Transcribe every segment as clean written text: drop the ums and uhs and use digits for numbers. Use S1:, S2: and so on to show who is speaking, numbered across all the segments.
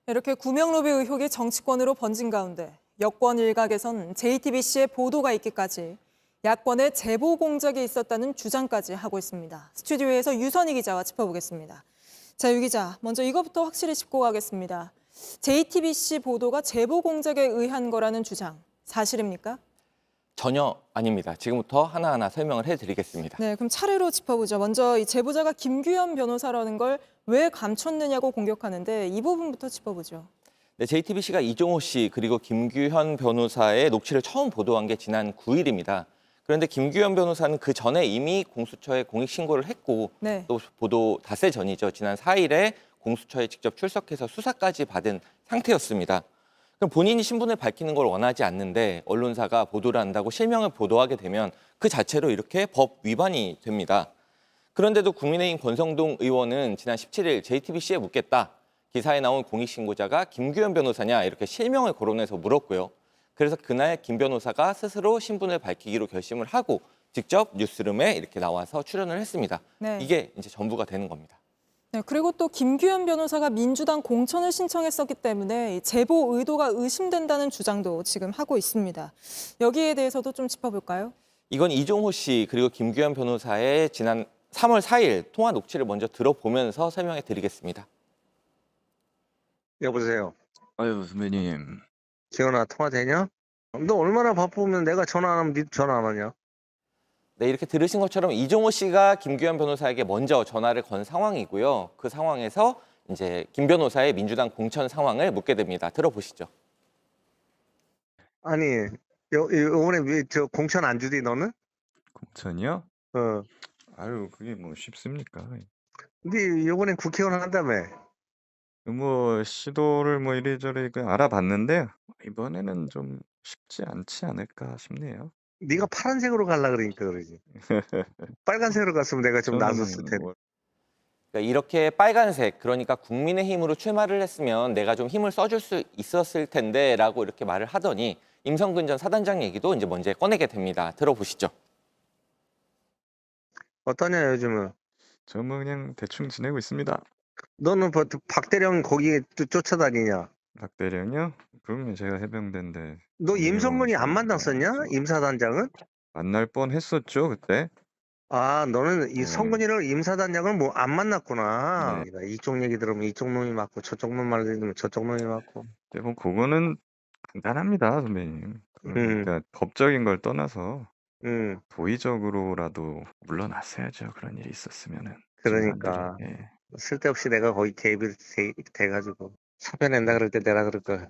S1: 이렇게 구명로비 의혹이 정치권으로 번진 가운데 여권 일각에선 JTBC의 보도가 있기까지 야권의 제보 공작이 있었다는 주장까지 하고 있습니다. 스튜디오에서 유선희 기자와 짚어보겠습니다. 자, 유 기자, 먼저 이것부터 확실히 짚고 가겠습니다. JTBC 보도가 제보 공작에 의한 거라는 주장, 사실입니까?
S2: 전혀 아닙니다. 지금부터 하나하나 설명을 해드리겠습니다.
S1: 네, 그럼 차례로 짚어보죠. 먼저 이 제보자가 김규현 변호사라는 걸 왜 감췄느냐고 공격하는데 이 부분부터 짚어보죠.
S2: 네, JTBC가 이종호 씨 그리고 김규현 변호사의 녹취를 처음 보도한 게 지난 9일입니다. 그런데 김규현 변호사는 그 전에 이미 공수처에 공익신고를 했고
S1: 네.
S2: 또 보도 닷새 전이죠. 지난 4일에 공수처에 직접 출석해서 수사까지 받은 상태였습니다. 그럼 본인이 신분을 밝히는 걸 원하지 않는데 언론사가 보도를 한다고 실명을 보도하게 되면 그 자체로 이렇게 법 위반이 됩니다. 그런데도 국민의힘 권성동 의원은 지난 17일 JTBC에 묻겠다. 기사에 나온 공익신고자가 김규현 변호사냐 이렇게 실명을 거론해서 물었고요. 그래서 그날 김 변호사가 스스로 신분을 밝히기로 결심을 하고 직접 뉴스룸에 이렇게 나와서 출연을 했습니다.
S1: 네.
S2: 이게 이제 전부가 되는 겁니다.
S1: 네, 그리고 또 김규현 변호사가 민주당 공천을 신청했었기 때문에 제보 의도가 의심된다는 주장도 지금 하고 있습니다. 여기에 대해서도 좀 짚어볼까요?
S2: 이건 이종호 씨 그리고 김규현 변호사의 지난 3월 4일 통화 녹취를 먼저 들어보면서 설명해 드리겠습니다.
S3: 여보세요.
S4: 아유, 선배님.
S3: 기현아, 통화 되냐? 너 얼마나 바쁘면 내가 전화 안 하면 니 전화 안 하냐?
S2: 네, 이렇게 들으신 것처럼 이종호 씨가 김규현 변호사에게 먼저 전화를 건 상황이고요. 그 상황에서 이제 김 변호사의 민주당 공천 상황을 묻게 됩니다. 들어보시죠.
S3: 아니, 요번에 왜 저 공천 안 주디 너는?
S4: 공천이요?
S3: 어.
S4: 아유, 그게 뭐 쉽습니까?
S3: 니 요번에 국회의원 한다며?
S4: 뭐 시도를 뭐 이래저래 알아봤는데 이번에는 좀 쉽지 않지 않을까 싶네요.
S3: 네가 파란색으로 갈라 그러니까 그러지. 빨간색으로 갔으면 내가 좀
S4: 저는
S3: 나섰을 텐데.
S4: 뭐
S2: 그러니까 이렇게 빨간색, 그러니까 국민의힘으로 출마를 했으면 내가 좀 힘을 써줄 수 있었을 텐데 라고 이렇게 말을 하더니 임성근 전 사단장 얘기도 이제 먼저 꺼내게 됩니다. 들어보시죠.
S3: 어떠냐 요즘은?
S4: 저는 그냥 대충 지내고 있습니다.
S3: 너는 박대령 거기에 또 쫓아다니냐?
S4: 박 대령이요? 그럼요, 제가 해병대인데
S3: 너 임성근이 안 만났었냐?
S4: 저
S3: 임사단장은?
S4: 만날 뻔 했었죠, 그때.
S3: 아, 너는 이
S4: 네.
S3: 성근이랑 임사단장을 뭐 안 만났구나.
S4: 네.
S3: 이쪽 얘기 들으면 이쪽 놈이 맞고 저쪽 놈 말 들으면 저쪽 놈이 맞고.
S4: 근데 뭐 그거는 간단합니다, 선배님. 그러니까 법적인 걸 떠나서 도의적으로라도 물러났어야죠. 그런 일이 있었으면은.
S3: 그러니까
S4: 집안들이. 예.
S3: 쓸데없이 내가 거의 개입이 돼가지고 사표 낸다 그럴 때 내라 그럴 거야.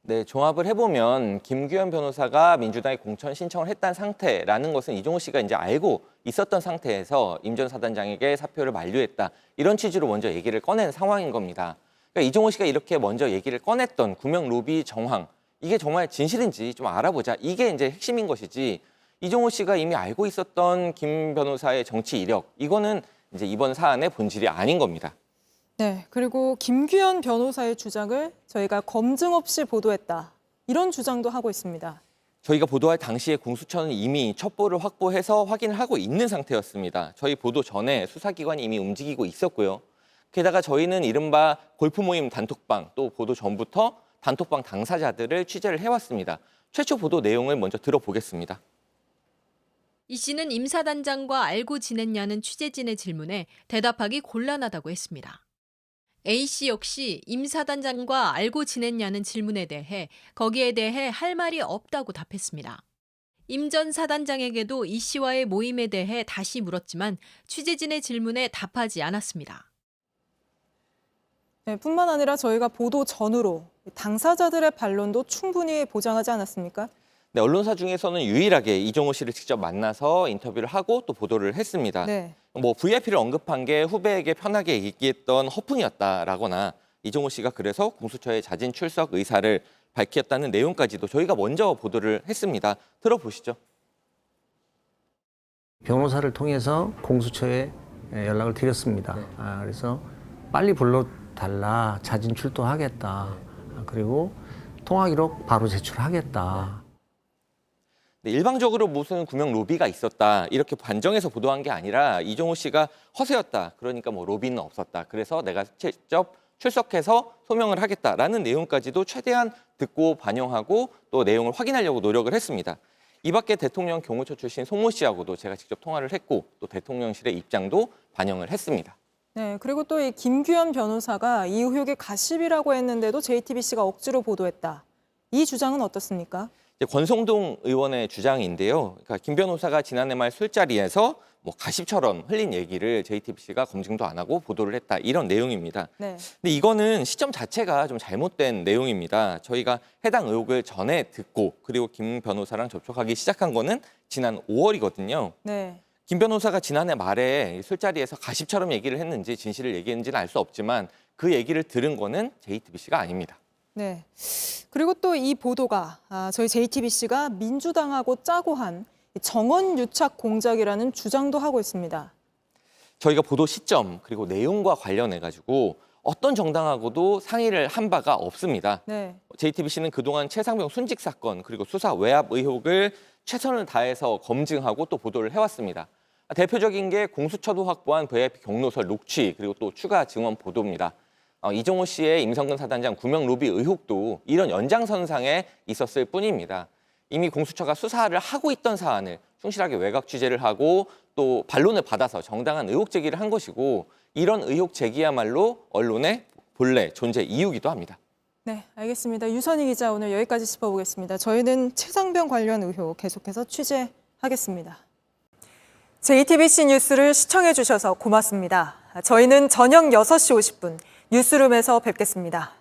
S2: 네, 종합을 해보면 김규현 변호사가 민주당에 공천 신청을 했다는 상태라는 것은 이종호 씨가 이제 알고 있었던 상태에서 임 전 사단장에게 사표를 만류했다. 이런 취지로 먼저 얘기를 꺼낸 상황인 겁니다. 그러니까 이종호 씨가 이렇게 먼저 얘기를 꺼냈던 구명 로비 정황, 이게 정말 진실인지 좀 알아보자. 이게 이제 핵심인 것이지 이종호 씨가 이미 알고 있었던 김 변호사의 정치 이력, 이거는 이제 이번 사안의 본질이 아닌 겁니다.
S1: 네, 그리고 김규현 변호사의 주장을 저희가 검증 없이 보도했다. 이런 주장도 하고 있습니다.
S2: 저희가 보도할 당시에 공수처는 이미 첩보를 확보해서 확인을 하고 있는 상태였습니다. 저희 보도 전에 수사기관이 이미 움직이고 있었고요. 게다가 저희는 이른바 골프 모임 단톡방, 또 보도 전부터 단톡방 당사자들을 취재를 해왔습니다. 최초 보도 내용을 먼저 들어보겠습니다.
S5: 이 씨는 임 사단장과 알고 지냈냐는 취재진의 질문에 대답하기 곤란하다고 했습니다. A 씨 역시 임 사단장과 알고 지냈냐는 질문에 대해 거기에 대해 할 말이 없다고 답했습니다. 임 전 사단장에게도 이 씨와의 모임에 대해 다시 물었지만 취재진의 질문에 답하지 않았습니다.
S1: 네, 뿐만 아니라 저희가 보도 전후로 당사자들의 반론도 충분히 보장하지 않았습니까?
S2: 네, 언론사 중에서는 유일하게 이종호 씨를 직접 만나서 인터뷰를 하고 또 보도를 했습니다.
S1: 네.
S2: 뭐 VIP를 언급한 게 후배에게 편하게 얘기했던 허풍이었다라거나 이종호 씨가 그래서 공수처에 자진 출석 의사를 밝혔다는 내용까지도 저희가 먼저 보도를 했습니다. 들어보시죠.
S6: 변호사를 통해서 공수처에 연락을 드렸습니다. 그래서 빨리 불러달라, 자진 출두하겠다. 그리고 통화 기록 바로 제출하겠다.
S2: 네, 일방적으로 무슨 구명 로비가 있었다 이렇게 반정해서 보도한 게 아니라 이종호 씨가 허세였다. 그러니까 뭐 로비는 없었다. 그래서 내가 직접 출석해서 소명을 하겠다라는 내용까지도 최대한 듣고 반영하고 또 내용을 확인하려고 노력을 했습니다. 이 밖에 대통령 경호처 출신 송모 씨하고도 제가 직접 통화를 했고 또 대통령실의 입장도 반영을 했습니다.
S1: 네, 그리고 또 이 김규현 변호사가 이 의혹이 가십이라고 했는데도 JTBC가 억지로 보도했다. 이 주장은 어떻습니까?
S2: 이제 권성동 의원의 주장인데요. 그러니까 김 변호사가 지난해 말 술자리에서 뭐 가십처럼 흘린 얘기를 JTBC가 검증도 안 하고 보도를 했다. 이런 내용입니다.
S1: 네.
S2: 근데 이거는 시점 자체가 좀 잘못된 내용입니다. 저희가 해당 의혹을 전에 듣고 그리고 김 변호사랑 접촉하기 시작한 거는 지난 5월이거든요.
S1: 네.
S2: 김 변호사가 지난해 말에 술자리에서 가십처럼 얘기를 했는지 진실을 얘기했는지는 알 수 없지만 그 얘기를 들은 거는 JTBC가 아닙니다.
S1: 네. 그리고 또 이 보도가 저희 JTBC가 민주당하고 짜고 한 정원 유착 공작이라는 주장도 하고 있습니다.
S2: 저희가 보도 시점 그리고 내용과 관련해 가지고 어떤 정당하고도 상의를 한 바가 없습니다.
S1: 네.
S2: JTBC는 그동안 최상병 순직 사건 그리고 수사 외압 의혹을 최선을 다해서 검증하고 또 보도를 해왔습니다. 대표적인 게 공수처도 확보한 VIP 경로설 녹취 그리고 또 추가 증언 보도입니다. 이종호 씨의 임성근 사단장 구명 로비 의혹도 이런 연장선상에 있었을 뿐입니다. 이미 공수처가 수사를 하고 있던 사안을 충실하게 외곽 취재를 하고 또 반론을 받아서 정당한 의혹 제기를 한 것이고 이런 의혹 제기야말로 언론의 본래 존재 이유기도 합니다.
S1: 네, 알겠습니다. 유선희 기자 오늘 여기까지 짚어보겠습니다. 저희는 최상병 관련 의혹 계속해서 취재하겠습니다. JTBC 뉴스를 시청해 주셔서 고맙습니다. 저희는 저녁 6시 50분 뉴스룸에서 뵙겠습니다.